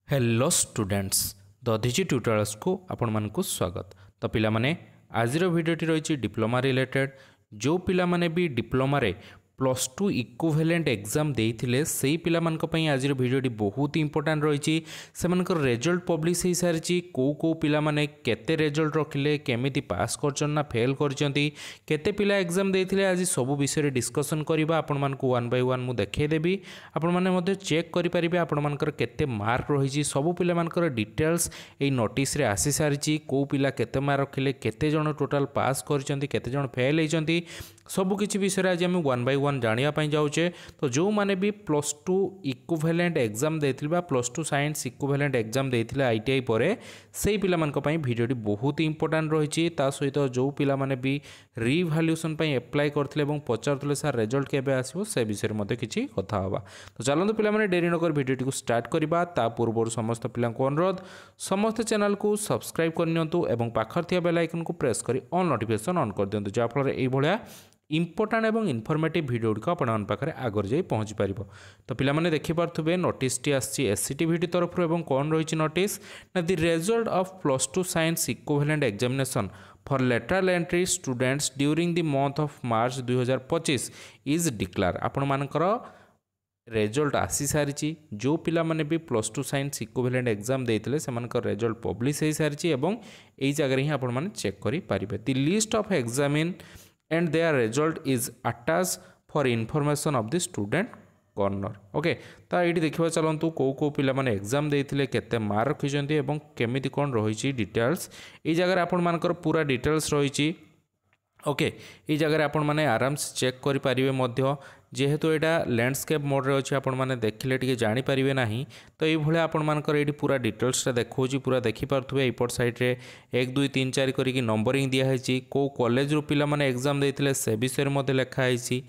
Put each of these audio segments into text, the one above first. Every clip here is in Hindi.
हेलो स्टूडेंट्स दधिजी ट्यूटोरियल्स को आपण मानकु स्वागत। तो पिला माने आज भिडियोटी रही डिप्लोमा रिलेटेड जो पिला माने भी डिप्लोमा रे +2 इक्विवेलेंट एग्जाम देइथिले सेही पिला मानक पई आज भिडियोटी बहुत इंपोर्टेंट रही से रिजल्ट पब्लिश हो सारी को पिला माने केते रिजल्ट रखिले केमिति पास करछन ना फेल करछंती केते पिला एग्जाम देइथिले आज सब विषय डिस्कशन करबा आपण मानकु वन बाय वन मु देखै देबी आपण माने मध्ये चेक करि परिबे आपण मानकर केते मार्क रही सब पिला मानकर डिटेल्स ए नोटिस रे आसी सारी को पिला केते मार्क रखिले केते जण टोटल पास करछंती केते जण फेल होइछंती सब किछि विषय आज हम वन बाय वन जानिया पई जाउछे। तो जो माने भी +2 इक्विवेलेंट एग्जाम देथिले बा +2 साइंस इक्विवेलेंट एग्जाम देथिले आईटीआई परे सेही पिला मानक पई भिडियोटी बहुत इंपोर्टेंट रहिछि। ता सहित जो पिला माने भी रिवैल्यूएशन पई अप्लाई करथिले एवं पचारथिले सर रिजल्ट केबे आसीबो से विषय मध्ये किछि कथा होबा। तो चलंतु पिला माने देरी न कर भिडियोटी को स्टार्ट करबा। ता पूर्व समस्त पिला को अनुरोध समस्त चैनल को सब्सक्राइब करनियंतु एवं पाखर थिया बेल आइकन को प्रेस करी ऑल नोटिफिकेशन ऑन कर दियंतु जा फल एई भलिया इंपोर्टेंट एवं इनफॉर्मेटिव वीडियो गुड़िक आपण पाखे आगर जाई पहुँची पार। तो पिला माने देखि पार्थुबे नोटिस टी आसी एससीटीवीटी तरफ एवं कौन रही नोटिस ना the result of +2 science equivalent examination for lateral entry students during the month of March 2025 is declare. आपण मानकर रिजल्ट आसी सारी जो पिला माने भी +2 साइंस इक्विवेलेंट एग्जाम देइथिले सेमानकर रिजल्ट पब्लिश हो सारी एवं एई जगह ही आपण माने चेक करि पारिबे। The list of examine and their result is attached for information of the student corner। Okay तो ये देखा चलतु को पिला माने एग्जाम देइथिले केते मार्क रखिछन्ती एवं केमिति कोन रहिछि डिटेल्स ए जगह आपण मानकर पूरा डिटेल्स रहिछि। ओके ये जगह आपण माने आराम से चेक करि परिबे मध्य जेहेतु एटा लैंडस्केप मोड रे अछि आपण माने देखिले टिके जानि परिबे नाही। तो ये भले आपण मानकर एटी पूरा डिटेल्स देखौछि पूरा देखि पारथुबे एपट साइड रे 1 2 3 4 करिकि नंबरिंग दिया हैछि को कॉलेज रो पिला माने एग्जाम देइथिले से विषय मध्ये लेखा हैछि।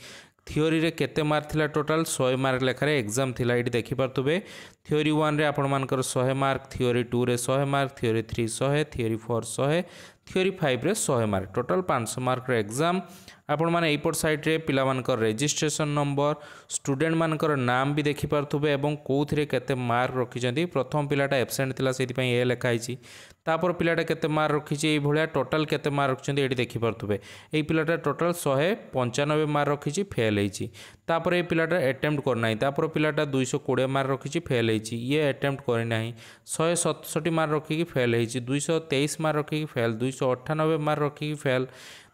थियोरी रे केते मार्क थिला टोटल 100 मार्क लेखारे एग्जाम थिला एटी देखि पारथुबे। थियोरी 1 रे आपण मानकर 100 मार्क थियोरी 2 रे 100 मार्क थियोरी 3 100 थियोरी 4 100 थियोरी 5 रे 100 मार्क टोटल 500 मार्क रे एग्जाम। आपण माने एपट साइड रे पिला मानकर रजिस्ट्रेशन नंबर स्टूडेंट मानकर नाम भी देखि पारथुबे एवं कोउथिरे केते मार्क रखिजंती। प्रथम पिलाटा एब्सेंट थिला सेति पई ए लेखा आइछि तापर पिलाटा केते मार्क रखिछि ए भलिया टोटल केते मार्क रखिजंती एटी देखि पारथुबे। ए पिलाटा टोटल 195 मार्क रखिछि फेल हेछि तापर ए पिलाटा अटेम्प्ट करनाइ तापर पिलाटा 220 मार्क रखिछि फेल हेछि ये अटेम्प्ट करि नाही 167 मार्क रखिकि फेल हेछि 223 मार्क रखिकि फेल 298 मार्क रखिकि फेल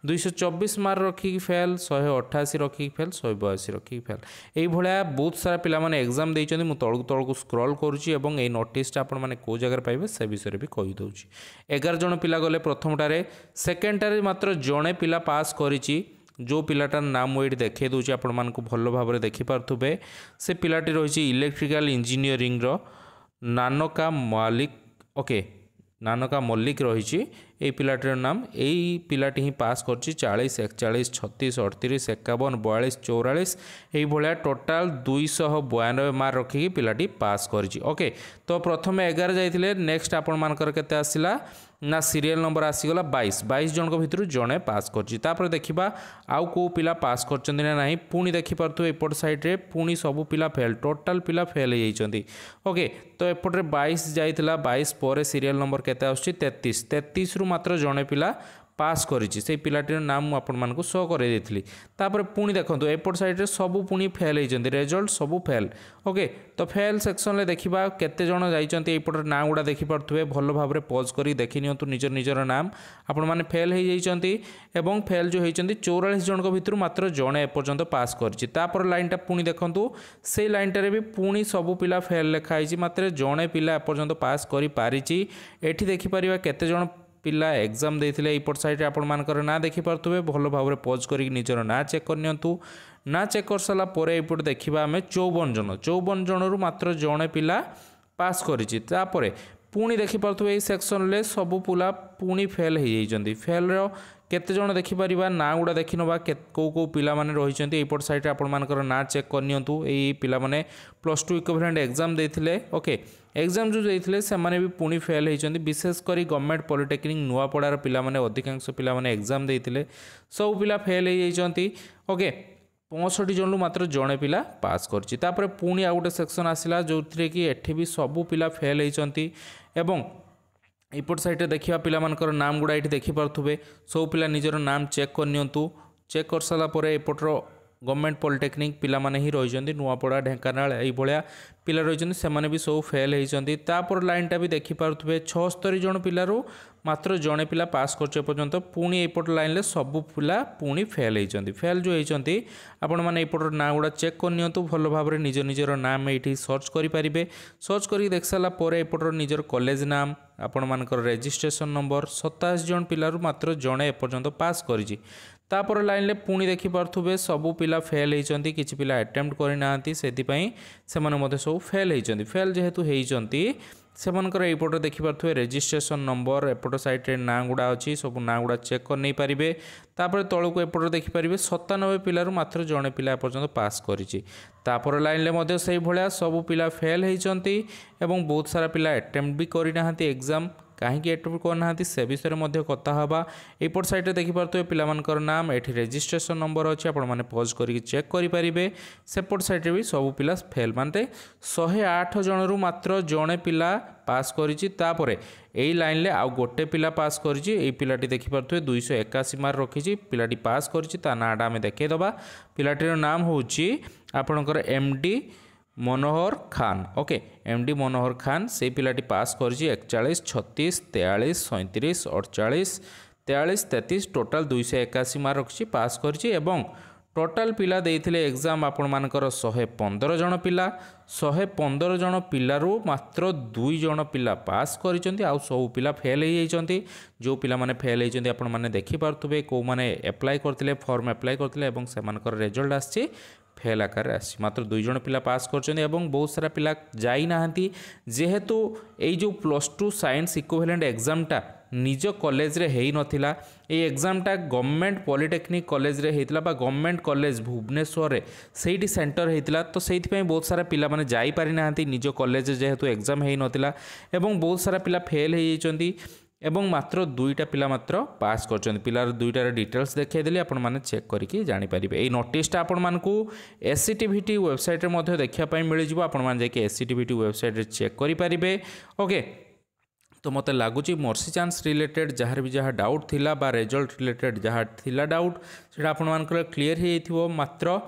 224 मार्क रखिकि फेल 188 रखिकि फेल 182 रखिकि फेल एई भलिया बहुत सारा पिला माने एग्जाम देइचंदी। मु तळकु तळकु स्क्रॉल करूची एवं ए नोटिस आपण माने को जगह पाइबे से विषय भी कहि दउची। 11 जण पिला गले प्रथमटारे सेकेंडटारे मात्र जणे पिला पास करिची जो पिलाटार नाम मुझे देखे दूसरी आपण मानक भल भाव देखि पार्थुबे। से पिलाटी रही इलेक्ट्रिकल इंजीनियरिंग रो नानका मलिक। ओके नानका मल्लिक रही ए पिलाटीर नाम यही पिलाटी ही पास कर 40 41 36 38 51 42 44 यही भाया टोटाल 292 मार्क रखिकी पिलाटी पास करिछि। ओके तो प्रथम 11 जाइथिले नेक्स्ट आपण मानकर केते आसिला ना सीरियल नंबर आसीगला 22 जन भितर जड़े पास कर देखा आउ को पिला पास कर ना पुणी देखि पारथु एपट साइड रे पुणी सब पिला फेल टोटाल पिला फेल होइछंती। ओके तो एपट रे 22 जाइतिला 22 पर सीरियल नंबर केते आछी 33 रु मात्र जड़े पिला पास करिछि से पिलाटीर नाम आपण मानकु शो करे देथिली। तापर पुणी देखंतु एपट साइड रे सब पुणी फेल होइछंती रिजल्ट सब फेल। ओके तो फेल सेक्शन ले देखिबा केते जण जाइछंती एपट नाम गुडा देखि पारथुबे भल भाबरे पॉज करी देखि नियंतु निजर नाम आपण माने फेल होई जाइछंती एवं फेल जो होइछंती 44 जनक भितर मात्र जणे एपर्यंत पास करिछि। तापर लाइनटा पुणी देखंतु से लाइनटा रे भी पुणी सब पिला फेल लेखा आइछि मात्र जणे पिला एपर्यंत पास करि पारिछि। एठी देखि परिबा केते जण पिला एग्जाम देइथिले एपट साइड रे आपण मानकर ना देखि पारथुबे भल भाबरे पॉज करी निजर ना चेक करनियंतु ना चेक कर साला परे एपट देखिबा हमें 54 जनरु मात्र जणे पिला पास करिछि। तापरे पुणी देखि पारथुबे ए सेक्शन ले सब पुला पुणी फेल हो जाइछंती फेल रो केते जण देखि परिबा ना गुडा देखि नबा को पिला माने रहिछंती एपट साइड रे आपण मानकर ना चेक करनियंतु ए पिला माने +2 इक्विवेलेंट एग्जाम देइथिले। ओके एग्जाम जो देइथिले से माने भी पुणी फेल होइछंती विशेष करी गवर्नमेंट पॉलिटेक्निक नुआपड़ार पिला माने अधिकांश पिला माने एग्जाम देइथिले सब पिला फेल हो जाइछंती। ओके 65 जन मात्र जड़े पिला पास करछि। तापर पुणी आ गोटे सेक्शन आसला जो कि एठी भी सबू पिला फेल होइचंती एवं इपट साइड देखिए पिला मानकर नाम गुड़ा ये देखिपे सब पिला निजर नाम चेक करनियंतु। चेक कर सारा परे एपटर गवर्नमेंट पॉलिटेक्निक पिला माने ही रही नुआपड़ा ढेंकानाल ये पिला रही से भी सब फेल होती। तापर लाइनटा भी देखिपे 76 जन पिलू मात्र जड़े पिला पास करपर्यंत पुणी एपट लाइन सबू पिला पुणी फेल होती। फेल जो होती आपण मैंने एपटर ना गुड़ा चेक करनी भल भाव में निज निजर नाम ये सर्च करेंगे। सर्च कर देख सारापर एपटर निजर कॉलेज नाम आपण मानकर रजिस्ट्रेशन नंबर 27 जन पिलू मात्र जड़े एपर्यंत पास करी। तापर लाइन ले पुणी देखिपे सबू पिला फेल होती किसी पिला अटेम्प्ट करना से सब फेल होती। फेल जेहेतु होती सेमानकर एपटे देखिपे रजिस्ट्रेशन नंबर एपट साइड ना गुड़ा अच्छी सब ना गुड़ा चेक कर नहीं पारे। तापर तलू एपटे देखिपारे 97 पिलू मात्र जड़े पिला एपर्यंत पास करी। तापर लाइन ले से भाया सबू पिला फेल होती एवं बहुत सारा पिला अटेम्प्ट भी करना एग्जाम कहीं एटेम्प्ट करना से विषय में कथा हवा। एपट साइड देखिपे पिलामानकर नाम ये रजिस्ट्रेशन नंबर अच्छी आपण मैंने पॉज करके चेक करेंगे। सेपट साइड भी सब पिला फेल मानते 108 जनरू मात्र जड़े पिला पास करी। तापर यही लाइन ले आउ गोटे पिला पास करी पिलाटी देखिपे 281 मार्क रखी पिलाटी पास करी नाटा आम देखीदबा। पिलाटीर नाम होची आपणकर MD मनोहर खान। ओके MD मनोहर खान से पिलाटी पास कर 41 36 43 37 48 43 33 टोटाल 281 मार्क रखी पास कर टोटाल पिला देइथिले एग्जाम आपण मानकर 115 जन पिला 115 जन पिलारू मात्र 2 जन पिला पास करिसेंती आ सब पिला फेल हो जाइछंती। जो पिला माने फेल होइछंती आपण माने देखि पारथुबे को माने अप्लाई करथिले फॉर्म अप्लाई करथिले एवं सेमानकर रिजल्ट आछि फेल आकार आसी मात्र 2 जन पिला पास करछंती एवं बहुत सारा पिला जाई नाहंती। जेहेतु एई जो +2 साइंस इक्विवेलेंट एग्जामटा निज कॉलेज रे हेई नथिला ए एग्जामटा गवर्नमेंट पॉलिटेक्निक कॉलेज रे हेइतला बा गवर्नमेंट कॉलेज भुवनेश्वर रे सेठी सेंटर हेइतला तो सेठी पई बहुत सारा पिला माने जाई पारि नाहंती निज कॉलेज जेहेतु एग्जाम हेई नथिला एवं बहुत सारा पिला फेल हेई जाइछंती एवं मात्र 2टा पिला मात्र पास करछंती। पिलार 2टार डिटेल्स देखै देली आपण माने चेक करिकि जानि परिबे। एई नोटिसटा आपण मानकू SCTVT वेबसाइट रे मध्ये देखिया पई मिलि जिवो आपण माने जाके SCTVT वेबसाइट रे चेक करि परिबे। ओके तो मत लगुच मर्सी चांस रिलेटेड जहाँ भी जहाँ डाउट थिला बा रिजल्ट रिलेटेड जहाँ थिला डाउट से आपण मानकर क्लीयर हो मात्र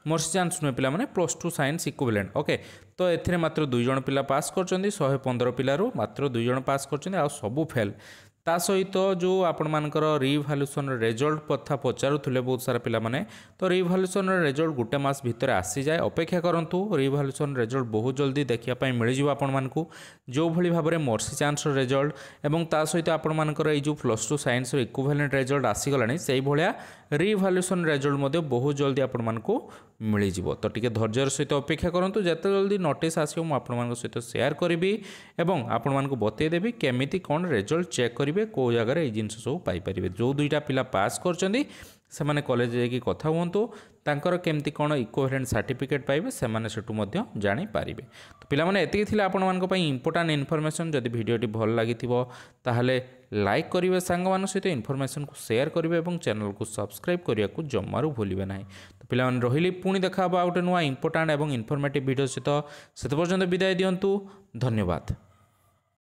मर्सी चांस नुहे पिला माने +2 साइंस इक्विवेलेंट। ओके तो एथिरे मात्र 2 जन पिला पास करछंती 115 पिलारू मात्र 2 जन पास करछंती आ सबू फेल। ता सहित जो आपण मानकर रिभैल्यूएसन रिजल्ट कथा पचारुले बहुत सारा पिला माने तो रिभैल्यूएसन रिजल्ट गोटे मास भितर आसी जाए अपेक्षा करंतु रिभैल्यूएसन रिजल्ट बहुत जल्दी देखिया पई मिल जिवो आपण मानकू जो भली भाव में मर्सी चांस रिजल्ट एवं ता सहित आपण मानकर ए जो +2 साइंस इक्विवेलेंट रिजल्ट आसी गलानी सेही भलिया रिभैल्यूएसन रिजल्ट मध्ये बहुत जल्दी आपण मानकू मिल जिवो। तो टिके धैर्यर सहित अपेक्षा करंतु जते जल्दी नोटिस आसियो मु आपण मानक सहित शेयर करिवि एवं आपण मानकू बतै देबी केमिति कोन रिजल्ट चेक करिवे को जगह ये जिन सब पाइपर। जो 2टा पिला पास करछंती से माने कॉलेज जाकि कथा हुंतु तांकर केमती कोन इक्विवेलेंट सर्टिफिकेट पाइबे से माने सेटु मध्य जानि पारिबे। तो पिला माने एतिक थिला आपण मानक पई इंपोर्टेंट इन्फॉर्मेशन। जदि वीडियोटी भल लागिथिबो ताहले लाइक करिवे सांग मान सहित इन्फॉर्मेशन को शेयर करिवे एवं चैनल को सब्सक्राइब करिया को जम्मारू भूलिबे नाही। तो पिला माने रहिली पुणी देखा बा गोटे नुआ इंपोर्टेंट एवं इन्फॉर्मेटिव वीडियो सहित सेते पर्यंत विदाय दियंतु। धन्यवाद।